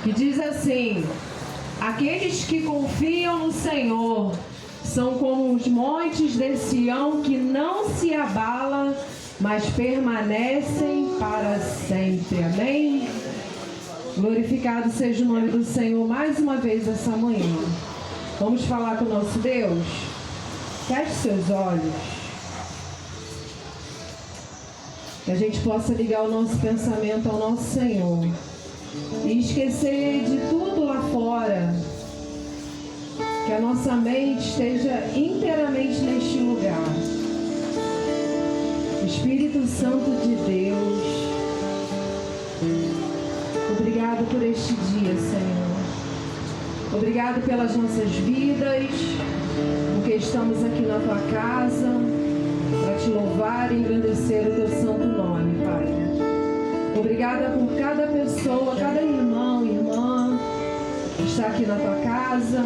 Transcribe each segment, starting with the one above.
que diz assim: aqueles que confiam no Senhor são como os montes de Sião que não se abalam, mas permanecem para sempre. Amém? Glorificado seja o nome do Senhor mais uma vez essa manhã. Vamos falar com o nosso Deus? Feche seus olhos. Que a gente possa ligar o nosso pensamento ao nosso Senhor e esquecer de tudo lá fora. Que a nossa mente esteja inteiramente neste lugar. Espírito Santo de Deus, obrigado por este dia, Senhor. Obrigado pelas nossas vidas, porque estamos aqui na Tua casa para Te louvar e engrandecer o Teu santo nome, Pai. Obrigada por cada pessoa, cada irmão e irmã que está aqui na Tua casa.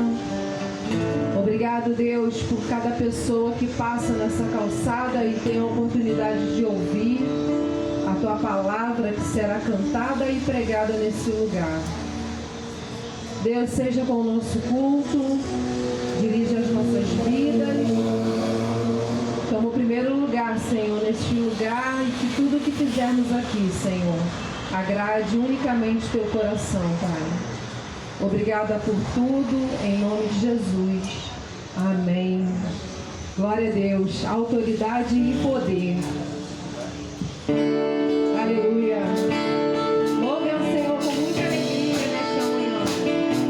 Obrigado, Deus, por cada pessoa que passa nessa calçada e tem a oportunidade de ouvir a Tua palavra que será cantada e pregada nesse lugar. Deus, seja com o nosso culto, dirige as nossas vidas. Toma o primeiro lugar, Senhor, neste lugar, e que tudo que fizermos aqui, Senhor, agrade unicamente Teu coração, Pai. Obrigada por tudo, em nome de Jesus. Amém. Glória a Deus. Autoridade e poder. Aleluia. Louve ao Senhor com muita alegria nesta manhã.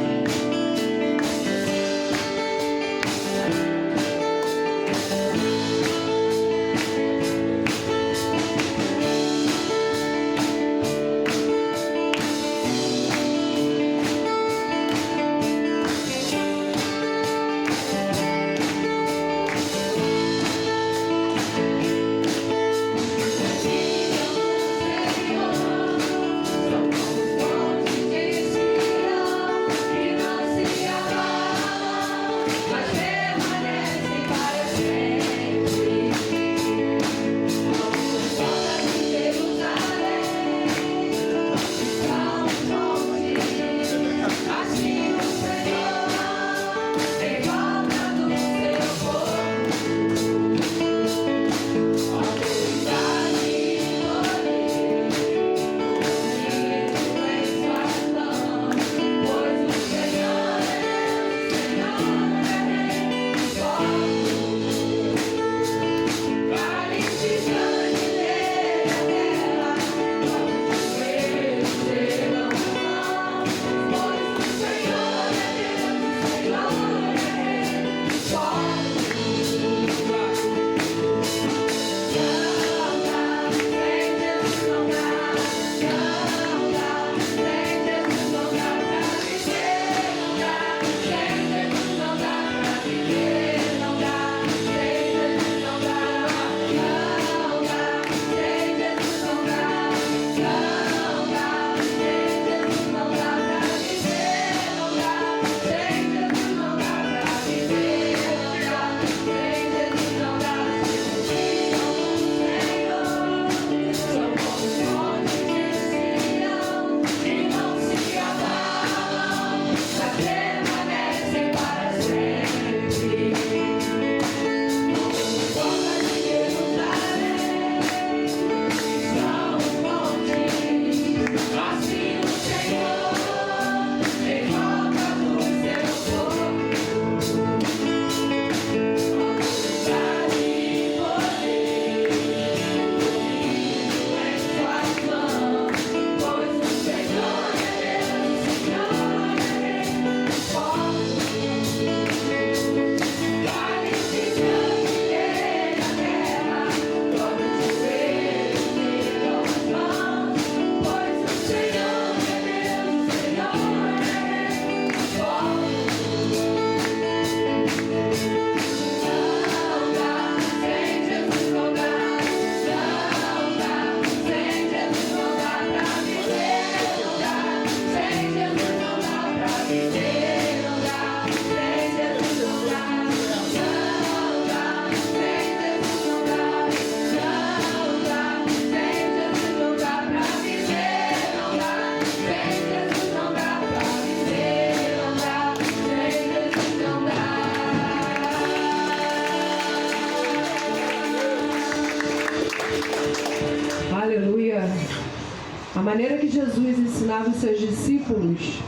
maneira que Jesus ensinava os seus discípulos,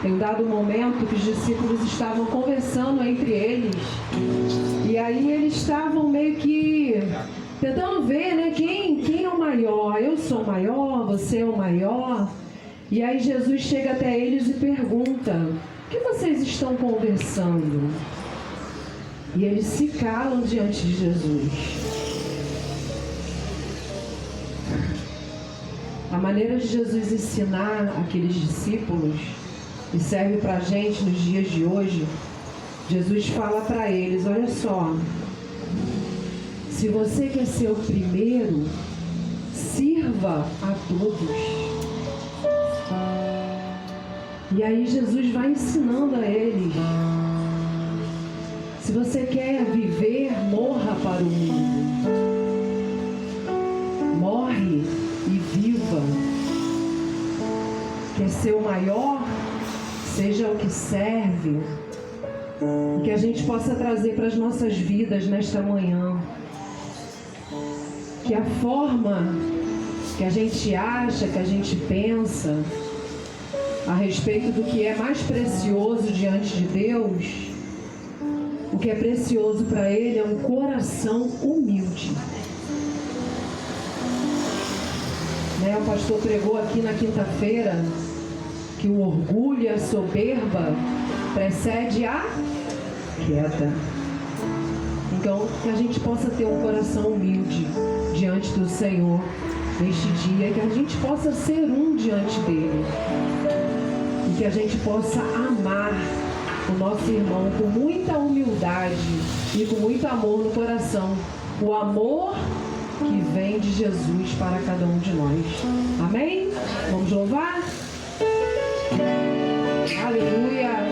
tem um dado momento que os discípulos estavam conversando entre eles, e aí eles estavam meio que tentando ver, né, quem é o maior. Eu sou o maior, você é o maior. E aí Jesus chega até eles e pergunta: o que vocês estão conversando? E eles se calam diante de Jesus. A maneira de Jesus ensinar aqueles discípulos, e serve para a gente nos dias de hoje, Jesus fala para eles: olha só, se você quer ser o primeiro, sirva a todos. E aí Jesus vai ensinando a eles: se você quer viver, morra para o mundo. Morre e viva. Quer ser o maior? Seja o que serve. E que a gente possa trazer para as nossas vidas nesta manhã que a forma que a gente acha, que a gente pensa a respeito do que é mais precioso diante de Deus, o que é precioso para Ele é um coração humilde. Né? O pastor pregou aqui na quinta-feira que o orgulho e a soberba precede a queda. Então, que a gente possa ter um coração humilde diante do Senhor neste dia, que a gente possa ser um diante dele, e que a gente possa amar o nosso irmão com muita humildade e com muito amor no coração, o amor que vem de Jesus para cada um de nós. Amém? Vamos louvar? Aleluia!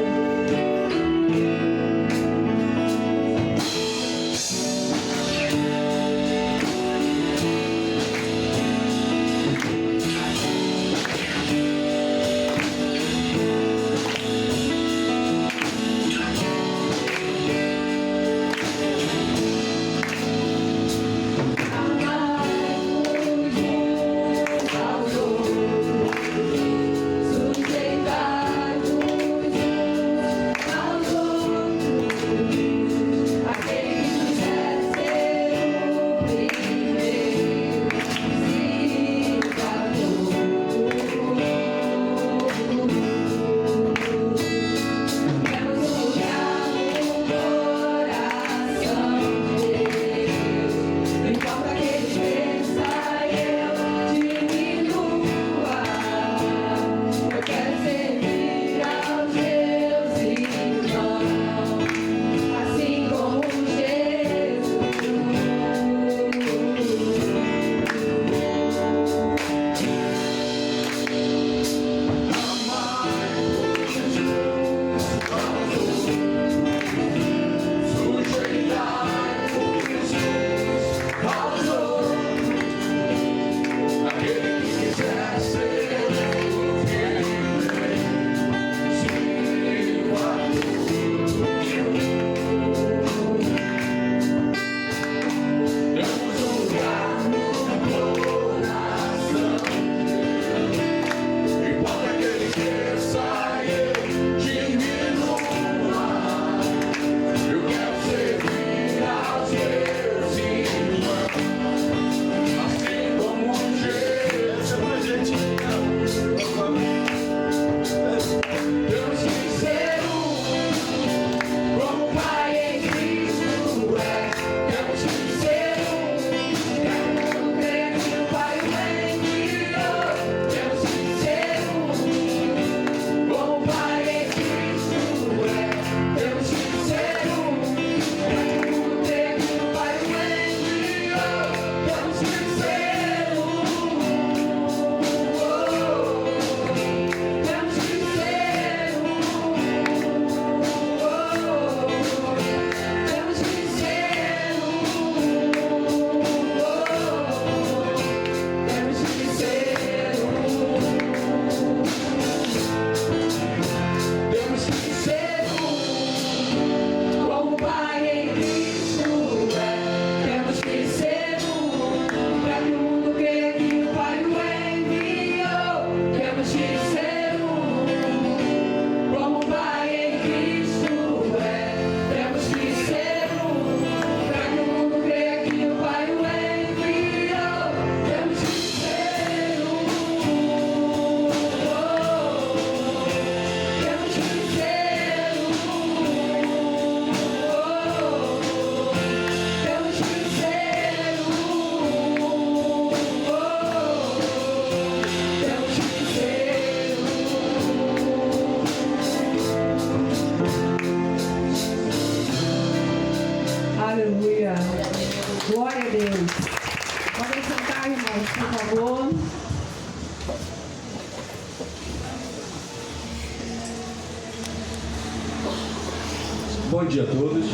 Bom dia a todos.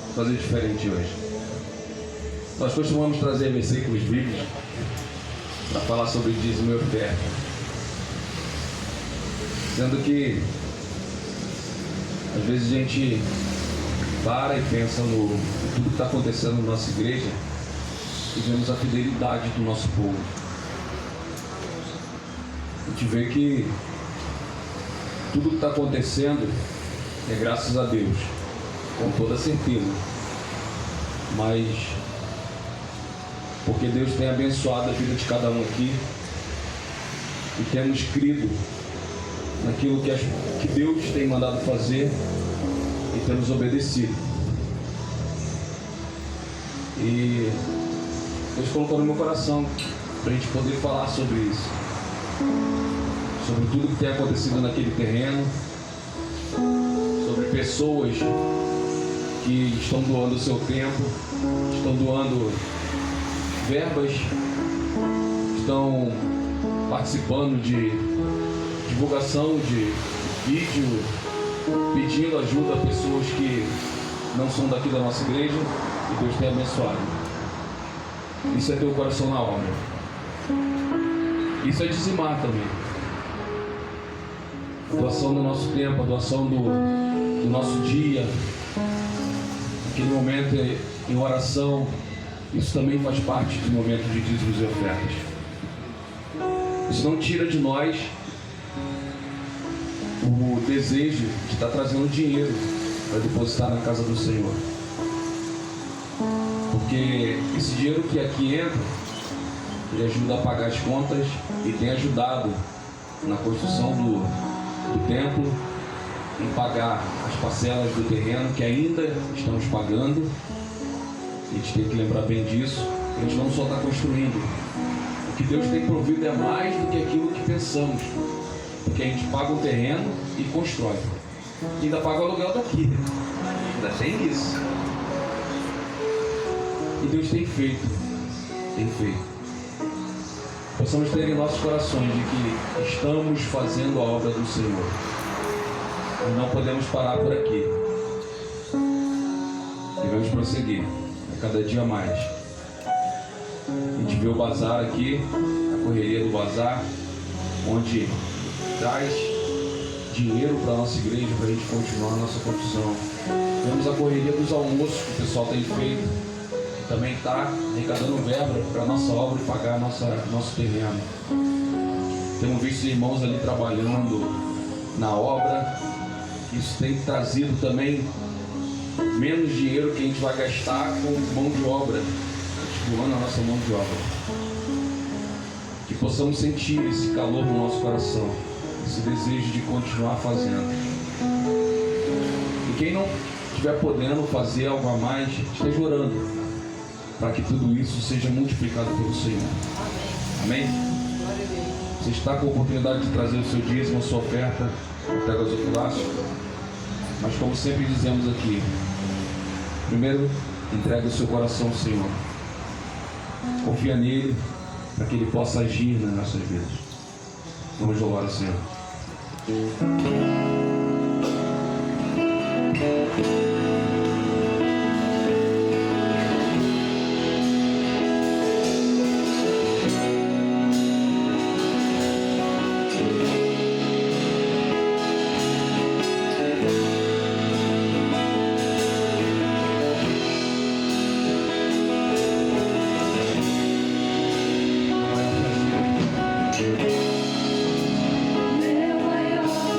Vou fazer diferente hoje. Nós costumamos trazer versículos bíblicos para falar sobre dízimo e oferta, sendo que às vezes a gente para e pensa no tudo que está acontecendo na nossa igreja e vemos a fidelidade do nosso povo. A gente vê que tudo que está acontecendo é graças a Deus, com toda certeza, mas porque Deus tem abençoado a vida de cada um aqui e temos crido naquilo que Deus tem mandado fazer e temos obedecido. E Deus colocou no meu coração para a gente poder falar sobre isso, sobre tudo que tem acontecido naquele terreno, sobre pessoas que estão doando o seu tempo, estão doando verbas, estão participando de divulgação de vídeo, pedindo ajuda a pessoas que não são daqui da nossa igreja, e Deus tem abençoado. Isso é ter o coração na obra. Isso é dizimar também. A doação do nosso tempo, a doação do nosso dia, aquele momento em oração, isso também faz parte do momento de dízimos e ofertas. Isso não tira de nós o desejo de estar trazendo dinheiro para depositar na casa do Senhor. Porque esse dinheiro que aqui entra, ele ajuda a pagar as contas e tem ajudado na construção do templo, em pagar as parcelas do terreno que ainda estamos pagando. A gente tem que lembrar bem disso. A gente não só está construindo. O que Deus tem provido é mais do que aquilo que pensamos. Porque a gente paga um terreno e constrói. E ainda paga o aluguel daqui. Ainda tem isso. E Deus tem feito. Tem feito. Possamos ter em nossos corações de que estamos fazendo a obra do Senhor. E não podemos parar por aqui. Devemos prosseguir. Cada dia mais. A gente vê o bazar aqui, a correria do bazar, onde traz dinheiro para a nossa igreja, para a gente continuar a nossa construção. Vemos a correria dos almoços que o pessoal tem feito, que também está arrecadando verba para a nossa obra e pagar nosso terreno. Temos visto irmãos ali trabalhando na obra. Isso tem trazido também menos dinheiro que a gente vai gastar com mão de obra, doando a nossa mão de obra. Que possamos sentir esse calor no nosso coração, esse desejo de continuar fazendo. E quem não estiver podendo fazer algo a mais, esteja orando para que tudo isso seja multiplicado pelo Senhor. Amém? Você está com a oportunidade de trazer o seu dízimo, a sua oferta, até gasofilácio. Mas como sempre dizemos aqui, primeiro, entregue o seu coração ao Senhor. Confia nele, para que Ele possa agir nas nossas vidas. Vamos louvar o Senhor. Meu maior prazer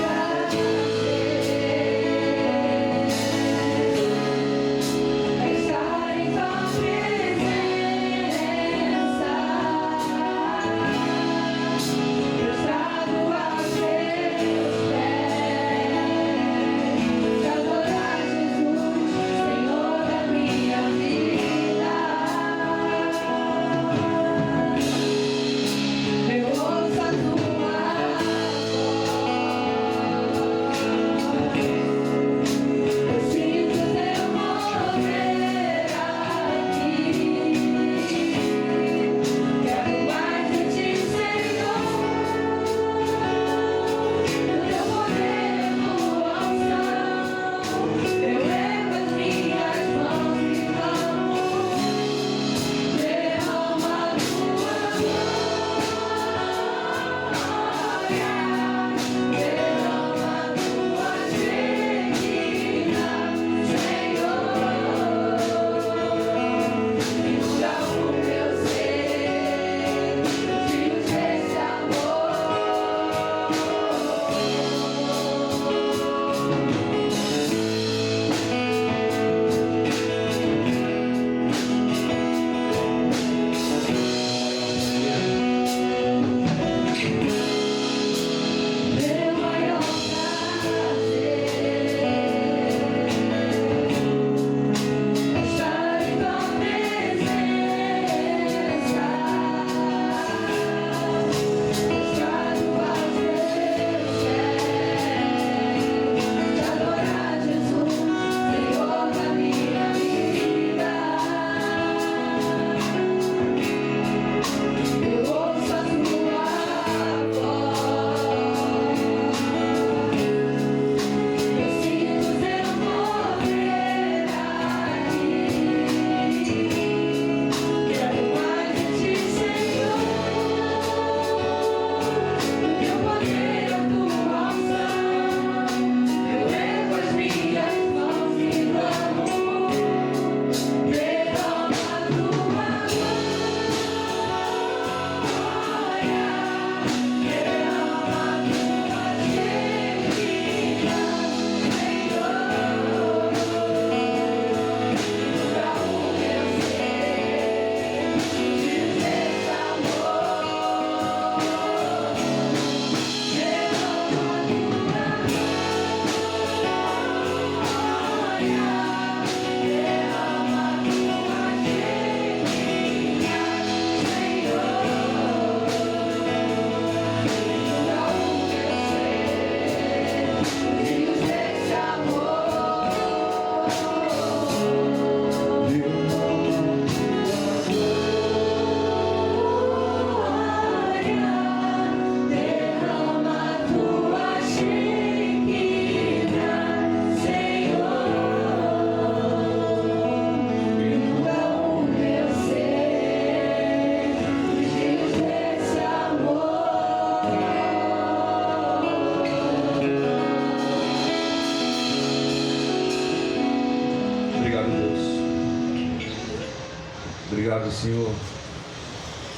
Senhor,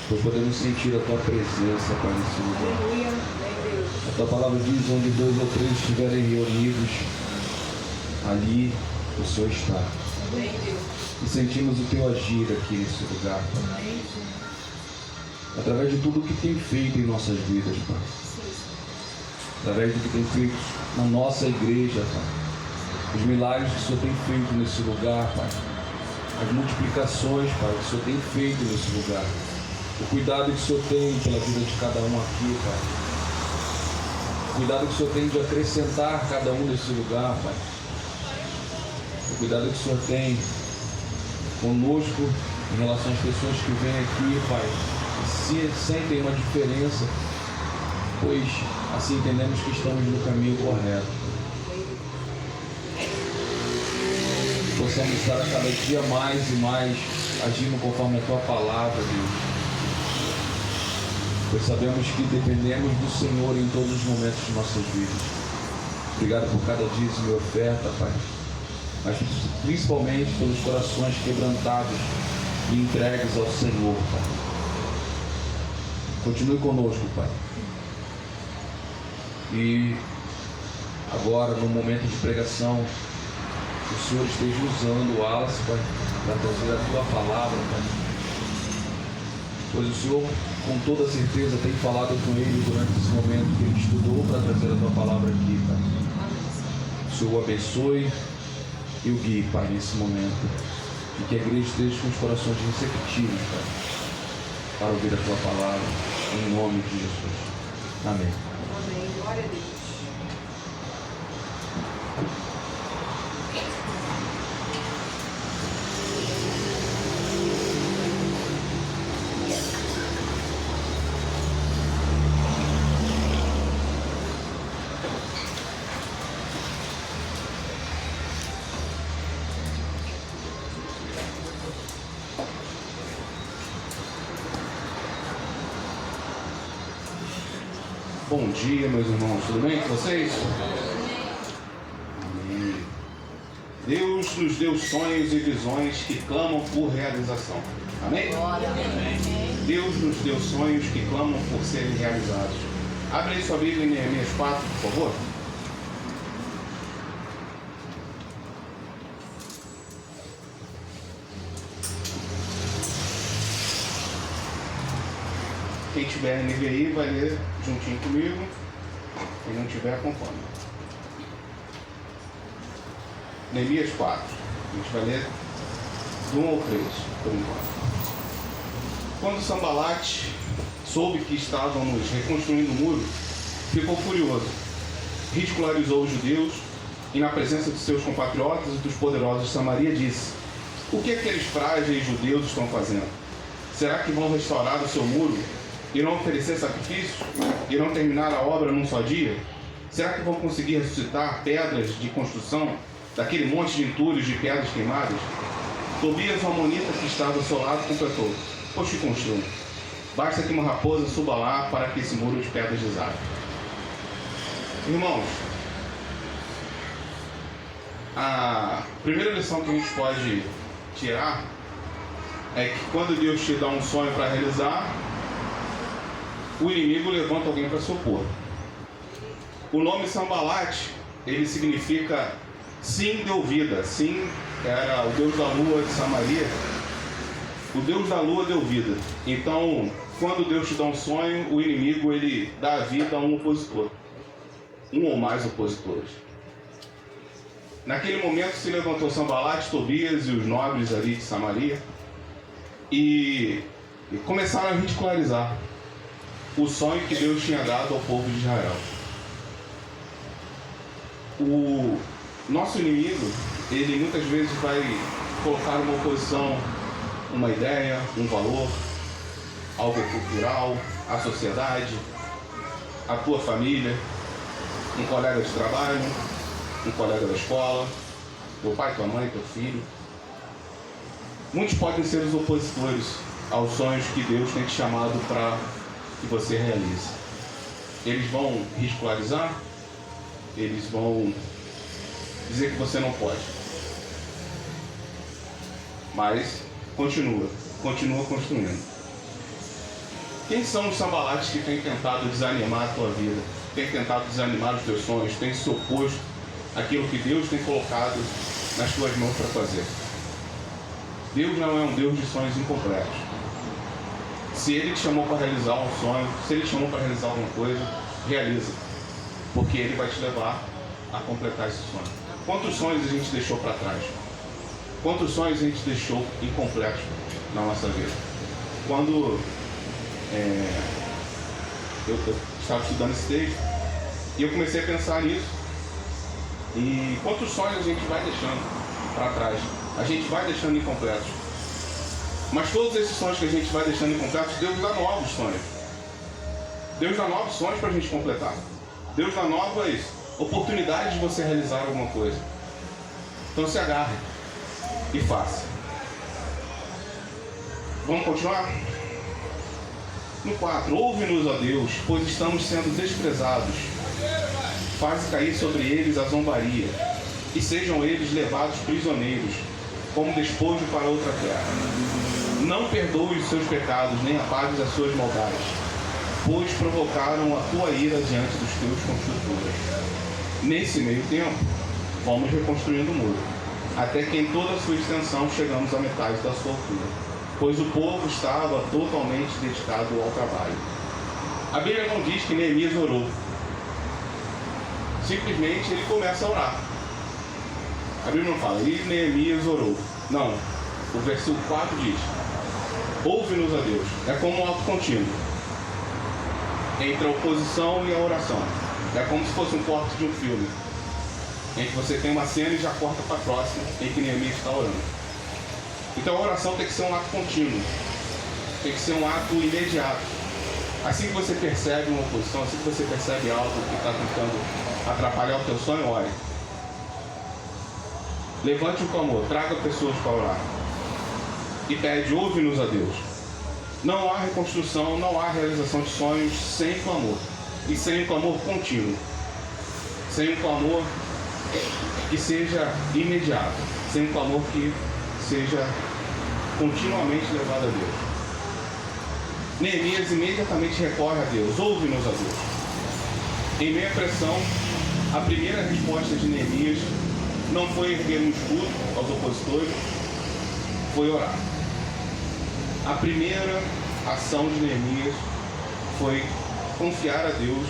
por podermos sentir a Tua presença, Pai, nesse lugar. A Tua palavra diz, onde 2 ou 3 estiverem reunidos, ali o Senhor está. E sentimos o Teu agir aqui nesse lugar, Pai. Através de tudo o que tem feito em nossas vidas, Pai. Através do que tem feito na nossa igreja, Pai. Os milagres que o Senhor tem feito nesse lugar, Pai. As multiplicações, Pai, que o Senhor tem feito nesse lugar. O cuidado que o Senhor tem pela vida de cada um aqui, Pai. O cuidado que o Senhor tem de acrescentar cada um nesse lugar, Pai. O cuidado que o Senhor tem conosco em relação às pessoas que vêm aqui, Pai, e se sentem uma diferença, pois assim entendemos que estamos no caminho correto. Possamos estar a cada dia mais e mais agindo conforme a Tua palavra, Deus. Pois sabemos que dependemos do Senhor em todos os momentos de nossas vidas. Obrigado por cada dízimo e oferta, Pai. Mas principalmente pelos corações quebrantados e entregues ao Senhor, Pai. Continue conosco, Pai. E agora, no momento de pregação, o Senhor esteja usando o Wallace, Pai, para trazer a Tua palavra, Pai. Pois o Senhor, com toda certeza, tem falado com ele durante esse momento que ele estudou para trazer a Tua palavra aqui, Pai. O Senhor o abençoe e o guie, Pai, nesse momento. E que a igreja esteja com os corações receptivos, Pai, para ouvir a Tua palavra, em nome de Jesus. Amém. Amém. Glória a Deus. Bom dia, meus irmãos, tudo bem com vocês? Amém. Deus nos deu sonhos e visões que clamam por realização. Amém? Amém. Deus nos deu sonhos que clamam por serem realizados. Abre aí sua Bíblia em Neemias 4, por favor. Quem tiver NVI vai ler juntinho comigo. Quem não tiver, acompanha. Neemias 4. A gente vai ler do 1 ao 3, por enquanto. Quando Sambalat soube que estávamos reconstruindo o muro, ficou furioso. Ridicularizou os judeus e, na presença de seus compatriotas e dos poderosos de Samaria, disse: o que aqueles frágeis judeus estão fazendo? Será que vão restaurar o seu muro? Irão oferecer sacrifícios? Irão terminar a obra num só dia? Será que vão conseguir ressuscitar pedras de construção daquele monte de entulhos de pedras queimadas? Tobias, o amonita que estava ao seu lado, completou: pois que construam. Basta que uma raposa suba lá para que esse muro de pedras desabe. Irmãos, a primeira lição que a gente pode tirar é que quando Deus te dá um sonho para realizar, o inimigo levanta alguém para se opor. O nome Sambalat, ele significa sim deu vida. Sim era o deus da lua de Samaria. O deus da lua deu vida. Então, quando Deus te dá um sonho, o inimigo ele dá vida a um opositor. Um ou mais opositores. Naquele momento se levantou Sambalat, Tobias e os nobres ali de Samaria e começaram a ridicularizar o sonho que Deus tinha dado ao povo de Israel. O nosso inimigo, ele muitas vezes vai colocar uma oposição, uma ideia, um valor, algo cultural, a sociedade, a tua família, um colega de trabalho, um colega da escola, teu pai, tua mãe, teu filho. Muitos podem ser os opositores aos sonhos que Deus tem te chamado para que você realize. Eles vão ridicularizar, eles vão dizer que você não pode. Mas continua. continua construindo. Quem são os sambalates que têm tentado desanimar a tua vida? Têm tentado desanimar os teus sonhos? Têm se oposto àquilo que Deus tem colocado nas tuas mãos para fazer? Deus não é um Deus de sonhos incompletos. Se Ele te chamou para realizar um sonho, se Ele te chamou para realizar alguma coisa, realiza. Porque Ele vai te levar a completar esse sonho. Quantos sonhos a gente deixou para trás? Quantos sonhos a gente deixou incompletos na nossa vida? Quando eu estava estudando esse texto e eu comecei a pensar nisso. E quantos sonhos a gente vai deixando para trás? A gente vai deixando incompletos. Mas todos esses sonhos que a gente vai deixando incompletos, Deus dá novos sonhos. Deus dá novos sonhos para a gente completar. Deus dá novas oportunidades de você realizar alguma coisa. Então se agarre e faça. Vamos continuar? No 4, ouve-nos, ó Deus, pois estamos sendo desprezados. Faze cair sobre eles a zombaria, e sejam eles levados prisioneiros, como despojo para outra terra. Não perdoe os seus pecados, nem apagues as suas maldades, pois provocaram a tua ira diante dos teus construtores. Nesse meio tempo, vamos reconstruindo o muro, até que em toda a sua extensão chegamos à metade da sua altura, pois o povo estava totalmente dedicado ao trabalho. A Bíblia não diz que Neemias orou. Simplesmente ele começa a orar. A Bíblia não fala, e Neemias orou. Não. O versículo 4 diz, ouve-nos, a Deus. É como um ato contínuo entre a oposição e a oração. É como se fosse um corte de um filme, em que você tem uma cena e já corta para a próxima, em que Neemias está orando. Então a oração tem que ser um ato contínuo, tem que ser um ato imediato. Assim que você percebe uma oposição, assim que você percebe algo que está tentando atrapalhar o teu sonho, ore. Levante um clamor, traga pessoas para orar. E pede, ouve-nos, a Deus. Não há reconstrução, não há realização de sonhos sem clamor. E sem um clamor contínuo. Sem um clamor que seja imediato. Sem um clamor que seja continuamente levado a Deus. Neemias imediatamente recorre a Deus. Ouve-nos, a Deus. Em meio à pressão, a primeira resposta de Neemias não foi erguer um escudo aos opositores, foi orar. A primeira ação de Neemias foi confiar a Deus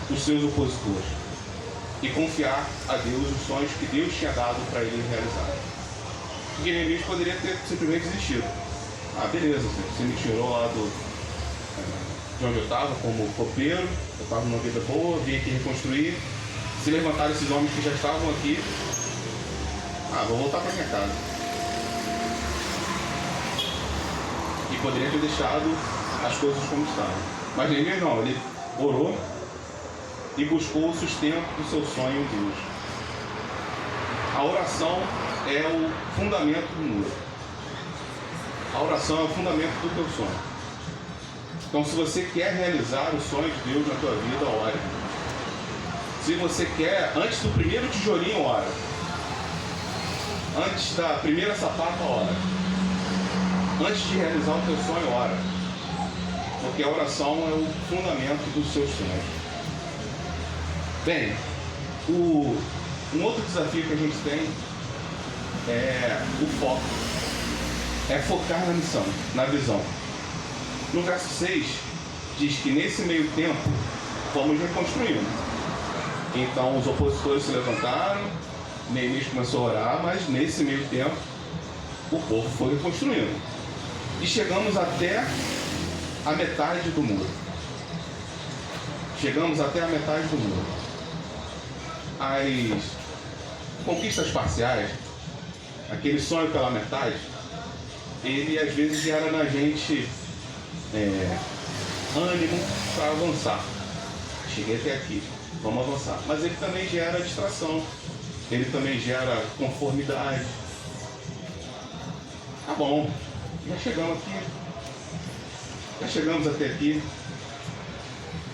os seus opositores e confiar a Deus os sonhos que Deus tinha dado para ele realizar. Porque Neemias poderia ter simplesmente desistido. Ah, beleza, você me tirou lá de onde eu estava, como copeiro, eu estava numa vida boa, vim aqui reconstruir. Se levantaram esses homens que já estavam aqui, vou voltar para minha casa. E poderia ter deixado as coisas como estavam. Mas Neemias não, ele orou e buscou o sustento do seu sonho em Deus. A oração é o fundamento do muro. A oração é o fundamento do teu sonho. Então, se você quer realizar o sonho de Deus na tua vida, ore. Se você quer, antes do primeiro tijolinho, ora. Antes da primeira sapata, ora. Antes de realizar o teu sonho, ora. Porque a oração é o fundamento dos seus sonhos. Bem, um outro desafio que a gente tem é o foco. É focar na missão, na visão. No verso 6, diz que nesse meio tempo, fomos reconstruindo. Então os opositores se levantaram, Neemias começou a orar, mas nesse meio tempo, o povo foi reconstruindo. E chegamos até a metade do muro. Chegamos até a metade do muro. As conquistas parciais, aquele sonho pela metade, ele às vezes gera na gente ânimo para avançar. Cheguei até aqui, vamos avançar. Mas ele também gera distração, ele também gera conformidade. Tá bom, já chegamos aqui, já chegamos até aqui.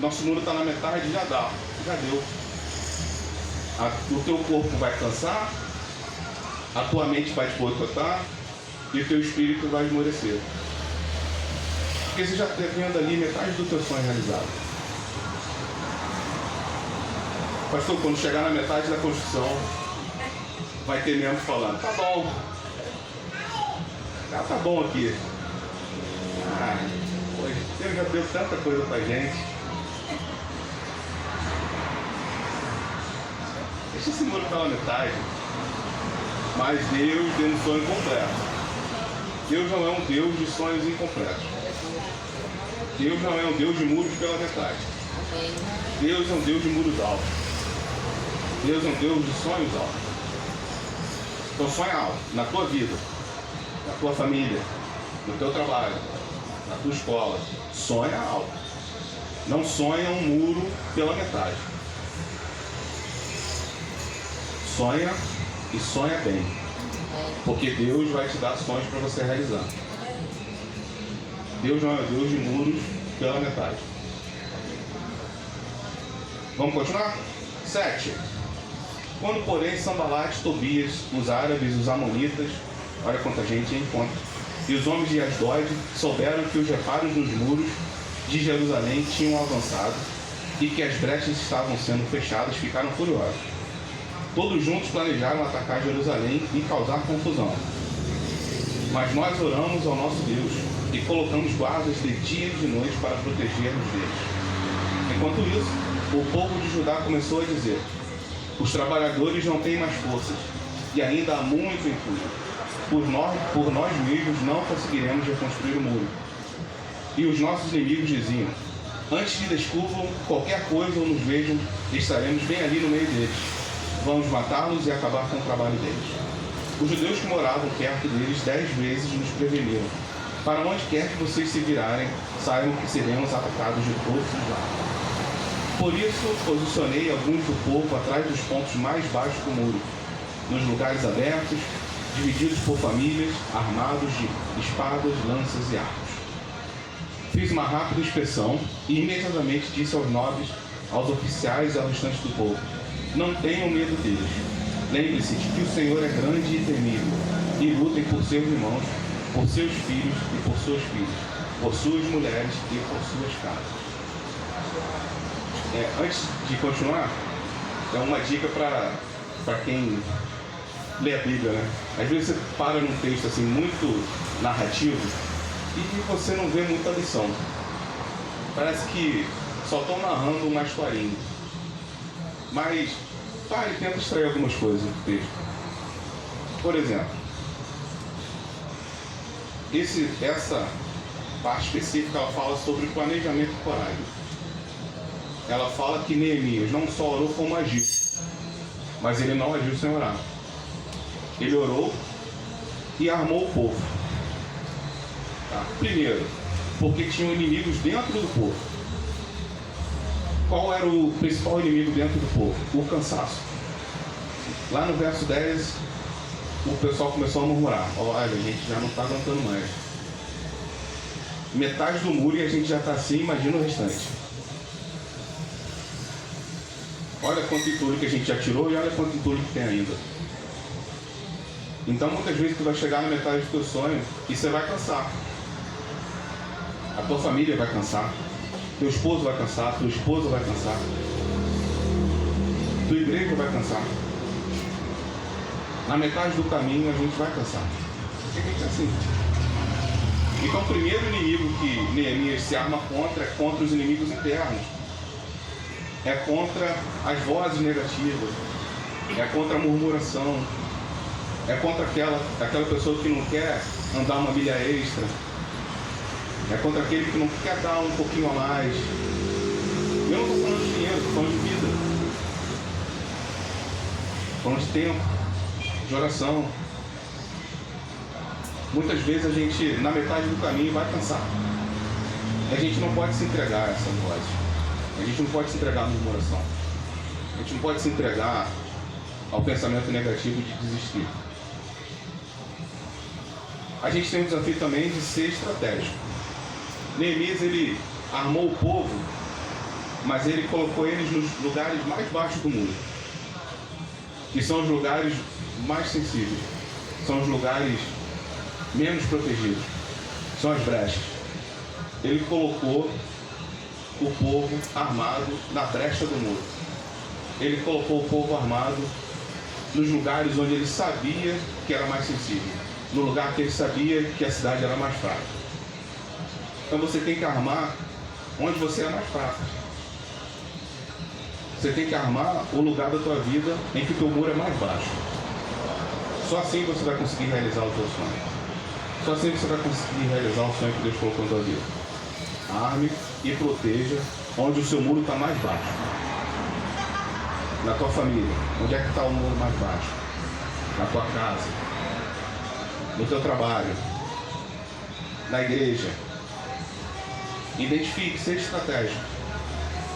Nosso muro está na metade, já deu. O teu corpo vai cansar, a tua mente vai te boicotar e o teu espírito vai esmorecer. Porque você já está vendo ali metade do teu sonho realizado. Pastor, quando chegar na metade da construção, vai ter membro falando, tá bom. Tá bom aqui. Deus já deu tanta coisa pra gente. Deixa esse muro pela metade. Mas Deus deu um sonho completo. Deus não é um Deus de sonhos incompletos. Deus não é um Deus de muros pela metade. Deus é um Deus de muros altos. Deus é um Deus de sonhos altos. Então sonha alto na tua vida, na tua família, no teu trabalho, na tua escola. Sonha alto. Não sonha um muro pela metade. Sonha e sonha bem. Porque Deus vai te dar sonhos para você realizar. Deus não é Deus de muros pela metade. Vamos continuar? 7. Quando, porém, Sambalate, Tobias, os árabes, os amonitas, olha quanta gente encontra, e os homens de Asdod souberam que os reparos nos muros de Jerusalém tinham avançado e que as brechas estavam sendo fechadas, ficaram furiosos. Todos juntos planejaram atacar Jerusalém e causar confusão. Mas nós oramos ao nosso Deus e colocamos guardas de dia e de noite para proteger-nos deles. Enquanto isso, o povo de Judá começou a dizer: os trabalhadores não têm mais forças e ainda há muito entulho. Por nós mesmos não conseguiremos reconstruir o muro. E os nossos inimigos diziam: antes que descubram qualquer coisa ou nos vejam, estaremos bem ali no meio deles. Vamos matá-los e acabar com o trabalho deles. Os judeus que moravam perto deles 10 vezes nos preveniram: para onde quer que vocês se virarem, saibam que seremos atacados de todos os lados. Por isso, posicionei alguns do povo atrás dos pontos mais baixos do muro, nos lugares abertos, divididos por famílias, armados de espadas, lanças e arcos. Fiz uma rápida inspeção e imediatamente disse aos nobres, aos oficiais e ao restante do povo: não tenham medo deles. Lembre-se de que o Senhor é grande e temível, e lutem por seus irmãos, por seus filhos e por suas filhas, por suas mulheres e por suas casas. Antes de continuar, é uma dica para quem lê a Bíblia, né? Às vezes você para num texto assim muito narrativo e você não vê muita lição. Parece que só estão narrando uma historinha. Mas pare e tenta extrair algumas coisas do texto. Por exemplo, essa parte específica ela fala sobre o planejamento e coragem. Ela fala que Neemias não só orou como agiu, mas ele não agiu sem orar. Ele orou e armou o povo. Tá? Primeiro, porque tinham inimigos dentro do povo. Qual era o principal inimigo dentro do povo? O cansaço. Lá no verso 10, o pessoal começou a murmurar: olha, a gente já não está aguentando mais. Metade do muro e a gente já está assim, imagina o restante. Olha quanto entulho que a gente já tirou e olha quanto entulho que tem ainda. Então muitas vezes tu vai chegar na metade do teu sonho e você vai cansar. A tua família vai cansar. Teu esposo vai cansar, tua esposa vai cansar. Tua igreja vai cansar. Na metade do caminho a gente vai cansar. Porque a gente é assim. Então o primeiro inimigo que Neemias se arma contra é contra os inimigos internos. É contra as vozes negativas, é contra a murmuração, é contra aquela pessoa que não quer andar uma milha extra, é contra aquele que não quer dar um pouquinho a mais. Eu não estou falando de dinheiro, estou falando de vida, estou falando de tempo, de oração. Muitas vezes a gente, na metade do caminho, vai cansar. E a gente não pode se entregar a essa voz. A gente não pode se entregar à murmuração. A gente não pode se entregar ao pensamento negativo de desistir. A gente tem o desafio também de ser estratégico. Neemias, ele armou o povo, mas ele colocou eles nos lugares mais baixos do muro, que são os lugares mais sensíveis, são os lugares menos protegidos, são as brechas. ele colocou o povo armado na brecha do muro. Ele colocou o povo armado nos lugares onde ele sabia que era mais sensível, no lugar que ele sabia que a cidade era mais fraca. Então você tem que armar onde você é mais fraco. Você tem que armar o lugar da tua vida em que o teu muro é mais baixo. Só assim você vai conseguir realizar o teu sonho. Só assim você vai conseguir realizar o sonho que Deus colocou na tua vida. Arme e proteja onde o seu muro está mais baixo. Na tua família, onde é que está o muro mais baixo? Na tua casa, no teu trabalho, na igreja. Identifique, seja estratégico.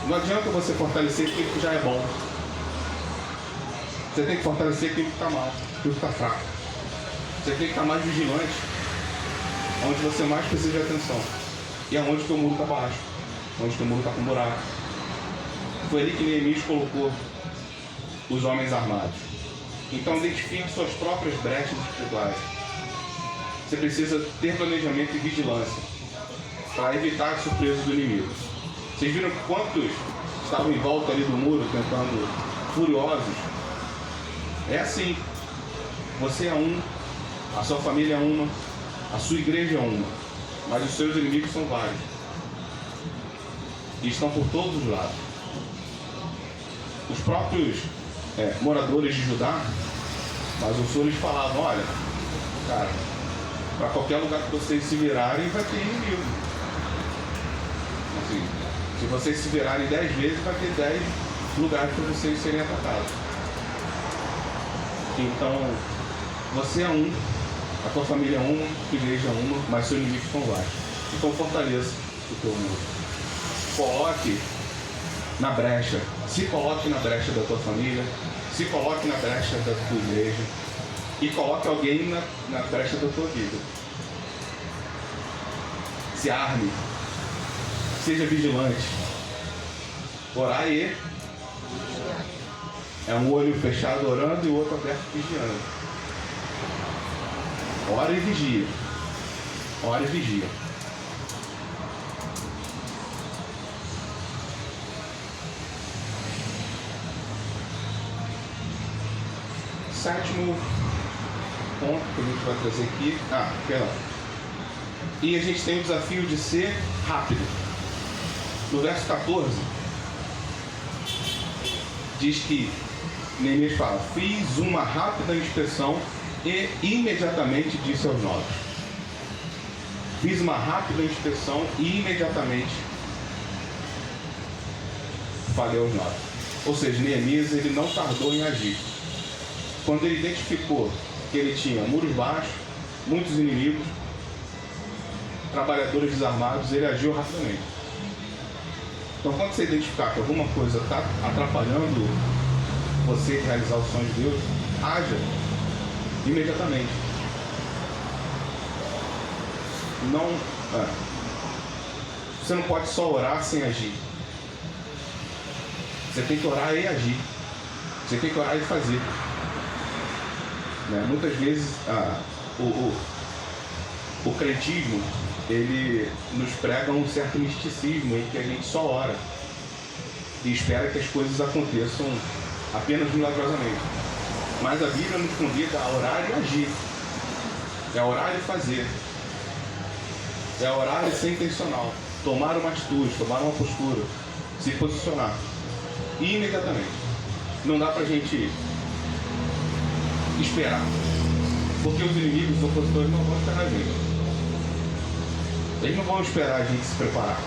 Não adianta você fortalecer aquilo que já é bom. Você tem que fortalecer aquilo que está mal, aquilo que está fraco. Você tem que estar mais vigilante, onde você mais precisa de atenção. E aonde o teu muro está baixo, onde o teu muro está com buraco. Foi ali que Neemias colocou os homens armados. Então identifique suas próprias brechas espirituais. Você precisa ter planejamento e vigilância para evitar a surpresa do inimigo. Vocês viram quantos estavam em volta ali do muro, tentando, furiosos? É assim. Você é um, a sua família é uma, a sua igreja é uma, mas os seus inimigos são vários. E estão por todos os lados. Os próprios moradores de Judá, mas o Senhor lhes falavam, olha, cara, para qualquer lugar que vocês se virarem vai ter inimigo. Assim, se vocês se virarem 10 vezes, vai ter 10 lugares para vocês serem atacados. Então, você é um, a tua família é uma, a tua igreja é uma, mas seus inimigos são vários. Então fortaleça o teu muro. Coloque na brecha, se coloque na brecha da tua família, se coloque na brecha da tua igreja e coloque alguém na brecha da tua vida. Se arme, seja vigilante. Orai é um olho fechado orando e o outro aberto vigiando. Ora e vigia. Ora e vigia. Sétimo ponto que a gente vai trazer aqui. Perdão. E a gente tem o desafio de ser rápido. No verso 14, diz que Neemias fala, fiz uma rápida inspeção e imediatamente disse aos novos. Fiz uma rápida inspeção e imediatamente falei aos novos. Ou seja, Neemias ele não tardou em agir. Quando ele identificou que ele tinha muros baixos, muitos inimigos, trabalhadores desarmados, ele agiu rapidamente. Então, quando você identificar que alguma coisa está atrapalhando você realizar o sonho de Deus, haja imediatamente. Você não pode só orar sem agir. Você tem que orar e agir. Você tem que orar e fazer. Muitas vezes o crentismo ele nos prega um certo misticismo em que a gente só ora e espera que as coisas aconteçam apenas milagrosamente. Mas a Bíblia nos convida a orar e agir. É orar e fazer. É orar e ser intencional. Tomar uma atitude, tomar uma postura, se posicionar. E imediatamente. Não dá pra gente esperar. Porque os inimigos, os opositores não vão esperar a gente. Eles não vão esperar a gente se preparar.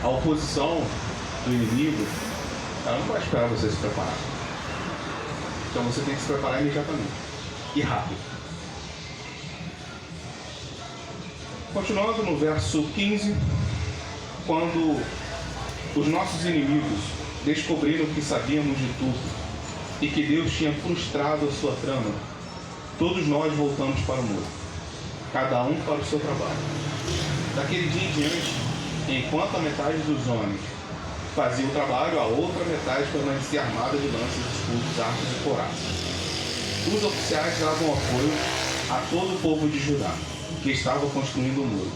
A oposição do inimigo, ela não vai esperar você se preparar. Então você tem que se preparar imediatamente. E rápido. Continuando no verso 15, quando os nossos inimigos descobriram que sabíamos de tudo e que Deus tinha frustrado a sua trama, todos nós voltamos para o muro, cada um para o seu trabalho. Daquele dia em diante, enquanto a metade dos homens fazia o trabalho, a outra metade permanecia armada de lanças, escudos, arcos e couraças. Os oficiais davam apoio a todo o povo de Judá, que estava construindo o muro.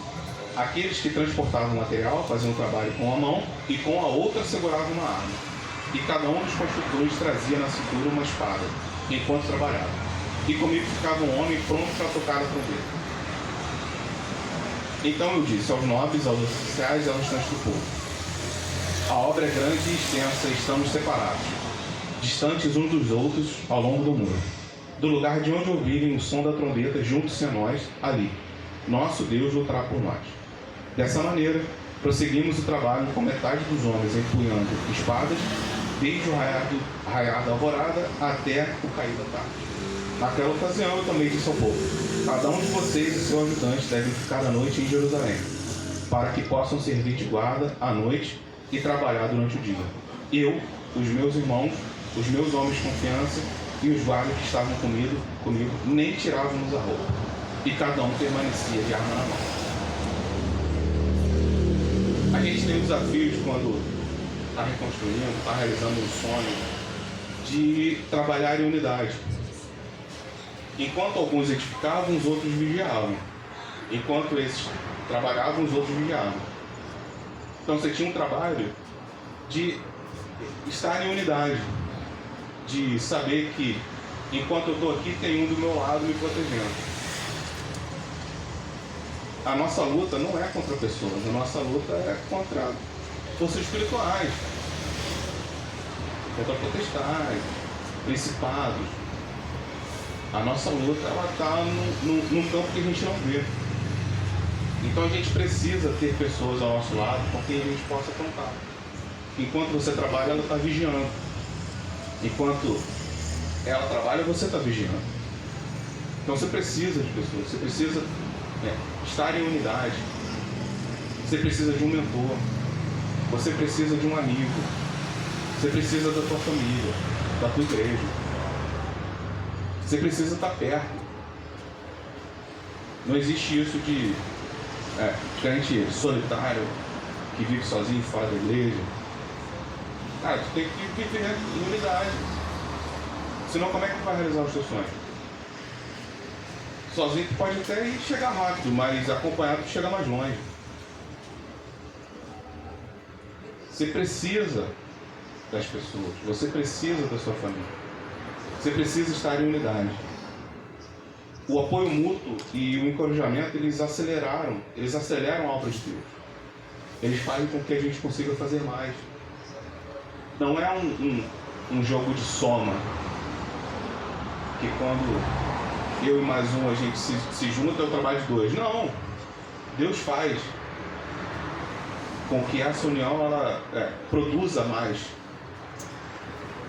Aqueles que transportavam o material faziam o trabalho com a mão e com a outra seguravam uma arma. E cada um dos construtores trazia na cintura uma espada, enquanto trabalhava. E comigo ficava um homem pronto para tocar a trombeta. Então eu disse aos nobres, aos oficiais e aos restantes do povo: a obra é grande e extensa, e estamos separados, distantes uns dos outros ao longo do muro. Do lugar de onde ouvirem o som da trombeta, juntos-se a nós, ali. Nosso Deus lutará por nós. Dessa maneira, prosseguimos o trabalho com metade dos homens empunhando espadas, desde o raiar da alvorada até o cair da tarde. Naquela ocasião, eu também disse ao povo: cada um de vocês e seu ajudante devem ficar a noite em Jerusalém, para que possam servir de guarda à noite e trabalhar durante o dia. Eu, os meus irmãos, os meus homens de confiança e os guardas que estavam comigo nem tirávamos a roupa, e cada um permanecia de arma na mão. A gente tem o desafio de, quando está reconstruindo, está realizando um sonho, de trabalhar em unidade. Enquanto alguns edificavam, os outros vigiavam. Enquanto esses trabalhavam, os outros vigiavam. Então você tinha um trabalho de estar em unidade, de saber que enquanto eu estou aqui, tem um do meu lado me protegendo. A nossa luta não é contra pessoas, a nossa luta é contra forças espirituais, contra potestades, principados. A nossa luta está num campo que a gente não vê. Então a gente precisa ter pessoas ao nosso lado com quem a gente possa contar. Enquanto você trabalha, ela está vigiando. Enquanto ela trabalha, você está vigiando. Então você precisa de pessoas, você precisa estar em unidade. Você precisa de um mentor. Você precisa de um amigo. Você precisa da tua família, da tua igreja. Você precisa estar perto. Não existe isso de crente solitário que vive sozinho fora da igreja. Cara, tu tem que viver em unidade. Senão, como é que tu vai realizar os teus sonhos? Sozinho tu pode até chegar rápido, mas acompanhado tu chega mais longe. Você precisa das pessoas, você precisa da sua família. Você precisa estar em unidade. O apoio mútuo e o encorajamento, eles aceleram a obra de Deus. Eles fazem com que a gente consiga fazer mais. Não é um jogo de soma, que quando eu e mais um a gente se junta é o trabalho de dois. Não. Deus faz com que essa união ela produza mais.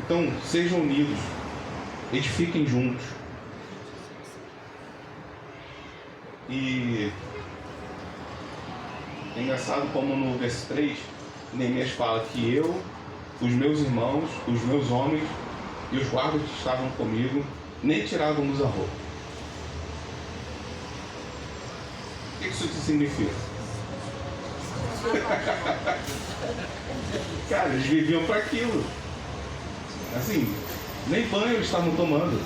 Então, sejam unidos. Edifiquem juntos. E é engraçado como no verso 3, Neemias fala que eu, os meus irmãos, os meus homens e os guardas que estavam comigo nem tirávamos a roupa. O que isso significa? Cara, eles viviam para aquilo. Assim, nem banho eles estavam tomando.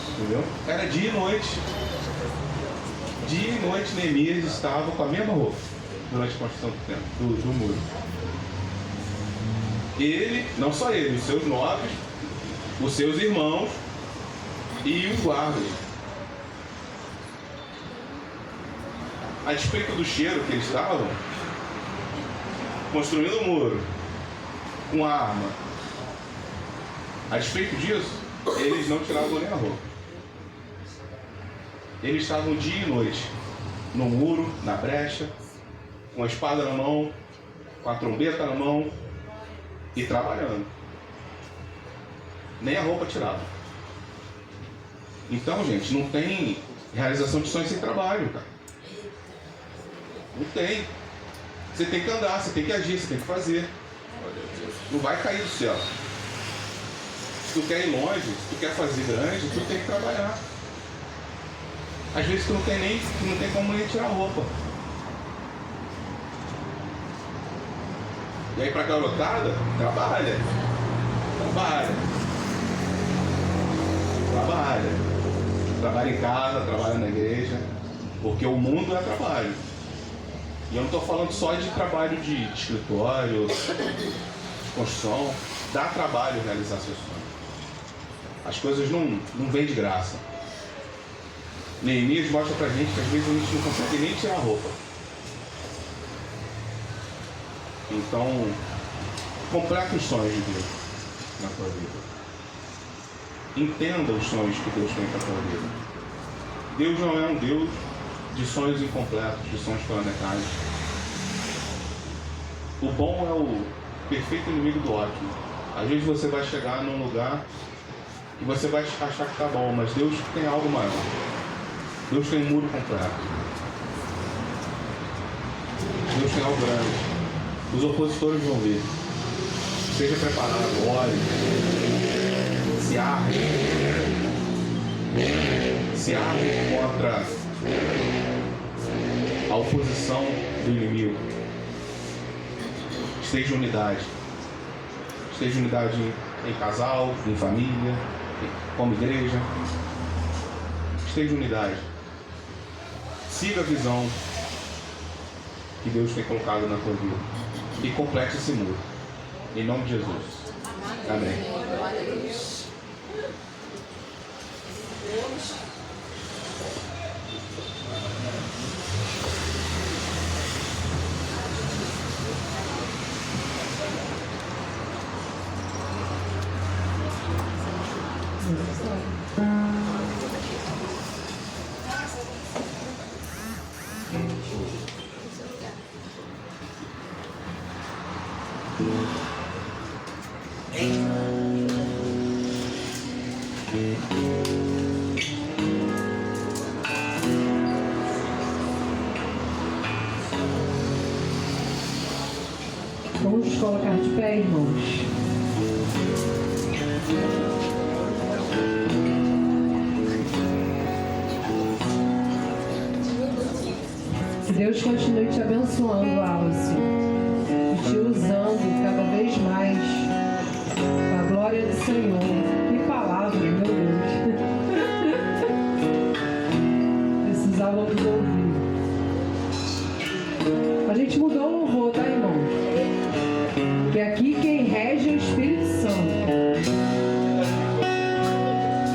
Entendeu? Era dia e noite. Dia e noite Neemias estava com a mesma roupa durante a construção do muro. Ele, não só ele, os seus nobres, os seus irmãos e os guardas. A despeito do cheiro que eles estavam, construindo o muro com a arma, a despeito disso, eles não tiravam nem a roupa. Eles estavam dia e noite no muro, na brecha, com a espada na mão, com a trombeta na mão e trabalhando. Nem a roupa tirava. Então, gente, não tem realização de sonhos sem trabalho, cara. Não tem. Você tem que andar, você tem que agir, você tem que fazer. Não vai cair do céu. Se tu quer ir longe, se tu quer fazer grande, tu tem que trabalhar. Às vezes tu não tem como nem tirar a roupa. E aí pra garotada, trabalha. Trabalha em casa, trabalha na igreja. Porque o mundo é trabalho. E eu não estou falando só de trabalho de escritório, de construção. Dá trabalho realizar seus sonhos. As coisas não vêm de graça. Neemias mostra pra gente que às vezes a gente não consegue nem tirar a roupa. Então, completa os sonhos de Deus na tua vida. Entenda os sonhos que Deus tem para a tua vida. Deus não é um Deus de sonhos incompletos, de sonhos pela metade. O bom é o perfeito inimigo do ótimo. Às vezes você vai chegar num lugar e você vai achar que tá bom, mas Deus tem algo maior. Deus tem um muro completo. Deus tem algo grande. Os opositores vão ver. Seja preparado, ore, se arme contra a oposição do inimigo. Esteja unidade. Esteja unidade em casal, em família, como igreja. Esteja unidade. Siga a visão que Deus tem colocado na tua vida e complete esse muro. Em nome de Jesus. Amém. Vamos nos colocar de pé, irmãos. Que Deus continue te abençoando, Alce, e te usando cada vez mais para a glória do Senhor. Que palavra, meu Deus! Precisávamos ouvir. A gente mudou o louvor, tá, irmãos? Porque aqui quem rege é o Espírito Santo.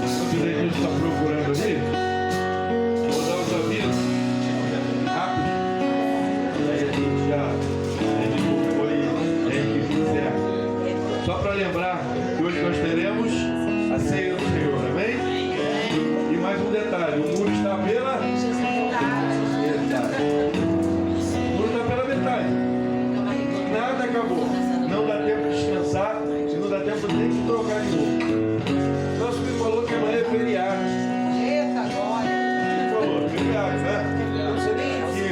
O que Deus está procurando ali? Vou dar os avisos rápido. Aí a gente já foi que fizer. Só para lembrar que hoje nós teremos a ceia do Senhor, amém? E mais um detalhe: o muro está pela metade. O muro está pela metade. Nada acabou. Não dá tempo de descansar, e não dá tempo nem de trocar de novo. Nosso filho falou que amanhã é feriado. Eita, glória! Ele falou, feriado, né? Eu não sei nem aqui.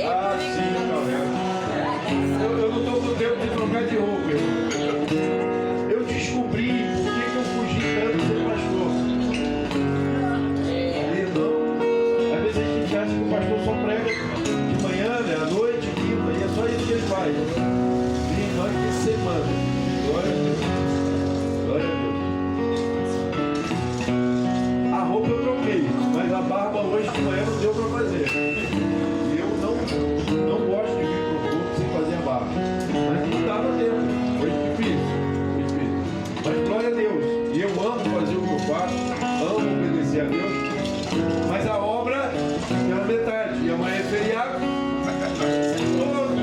Ah, sim, não, eu não estou com tempo de trocar de roupa, irmão. Eu descobri por que eu fugi tanto de ser pastor. Então, às vezes a gente acha que o pastor só prega de manhã, né, à noite, quinta, e é só isso que ele faz. Vem nós de semana. Glória a Deus. Glória a Deus. A roupa eu troquei, mas a barba hoje de manhã não deu para fazer. E eu não gosto de vir pro corpo sem fazer a barba. Mas não dava tempo. Foi difícil. Mas glória a Deus. E eu amo fazer o que eu faço, amo obedecer a Deus. Mas a obra pela metade. E amanhã é feriado. Todos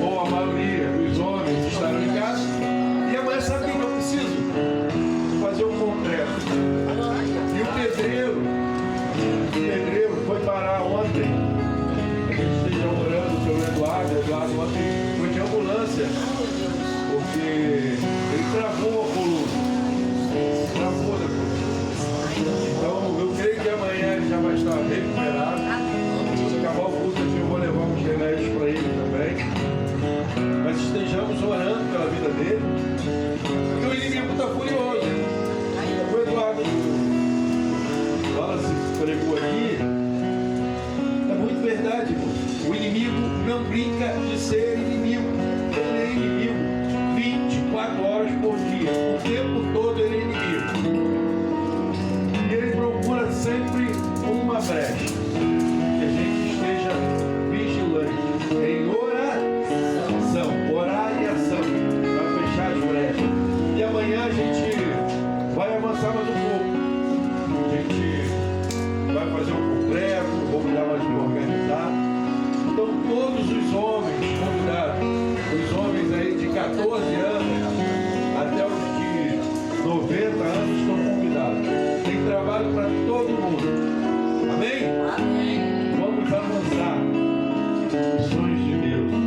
ou a maioria dos homens estarão em casa. E amanhã sabe o que eu preciso? Fazer o concreto. E o pedreiro foi parar ontem. A gente esteja orando pelo Eduardo ontem foi de ambulância. Porque ele travou a coluna. Travou a coluna. Então eu creio que amanhã ele já vai estar recuperado. Quando acabar o culto, eu vou levar uns remédios para ele também. Mas estejamos orando pela vida dele. Porque o inimigo está furioso. O Eduardo Wallace pregou aqui. É muito verdade, irmão. O inimigo não brinca de ser inimigo. Ele é inimigo 24 horas por dia. O tempo todo ele é inimigo. E ele procura sempre uma avançar mais um pouco. A gente vai fazer um congresso, vou cuidar mais de organizar. Então todos os homens convidados, os homens aí de 14 anos até os de 90 anos estão convidados. Tem trabalho para todo mundo. Amém? Amém. Vamos avançar os sonhos de Deus.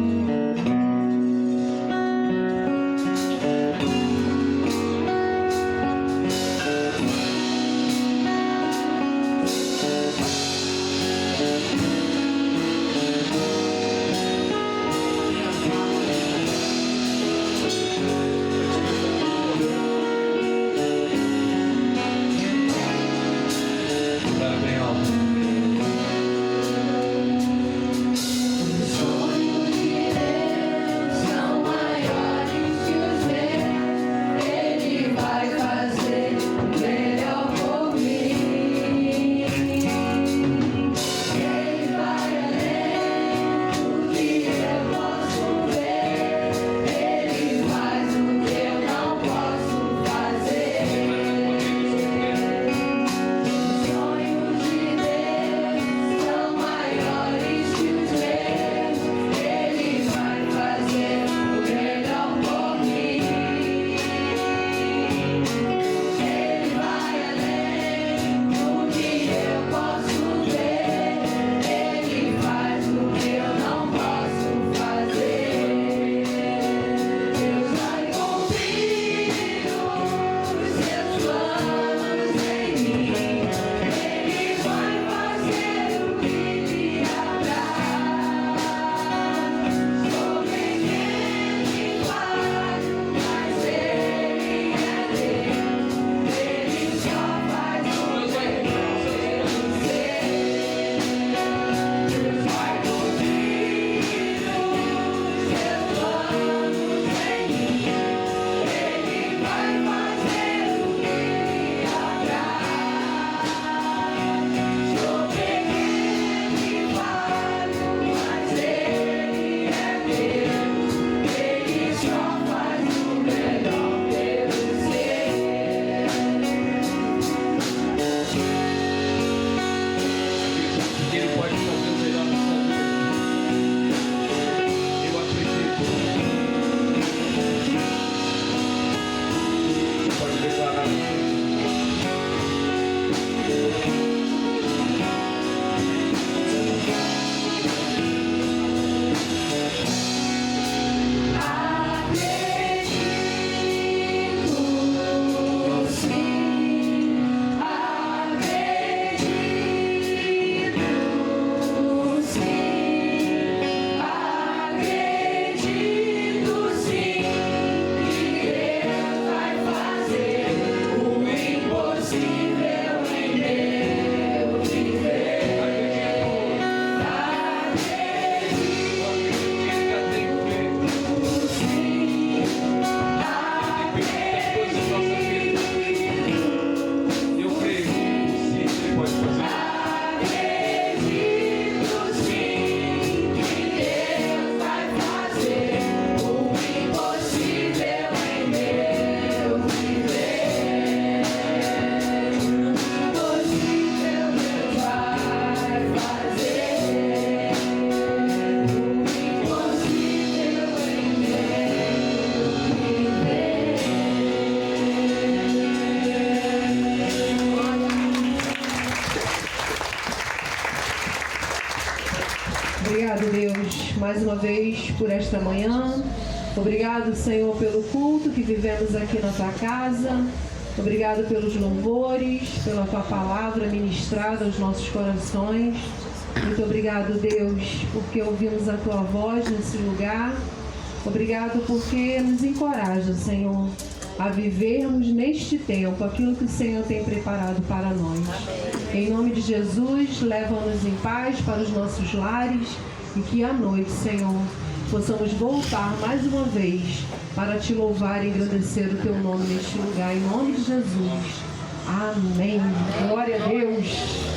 Obrigado, Deus, mais uma vez por esta manhã. Obrigado, Senhor, pelo culto que vivemos aqui na Tua casa. Obrigado pelos louvores, pela Tua palavra ministrada aos nossos corações. Muito obrigado, Deus, porque ouvimos a Tua voz nesse lugar. Obrigado porque nos encoraja, Senhor, a vivermos neste tempo aquilo que o Senhor tem preparado para nós. Em nome de Jesus, leva-nos em paz para os nossos lares e que à noite, Senhor, possamos voltar mais uma vez para Te louvar e engrandecer o Teu nome neste lugar. Em nome de Jesus. Amém. Glória a Deus.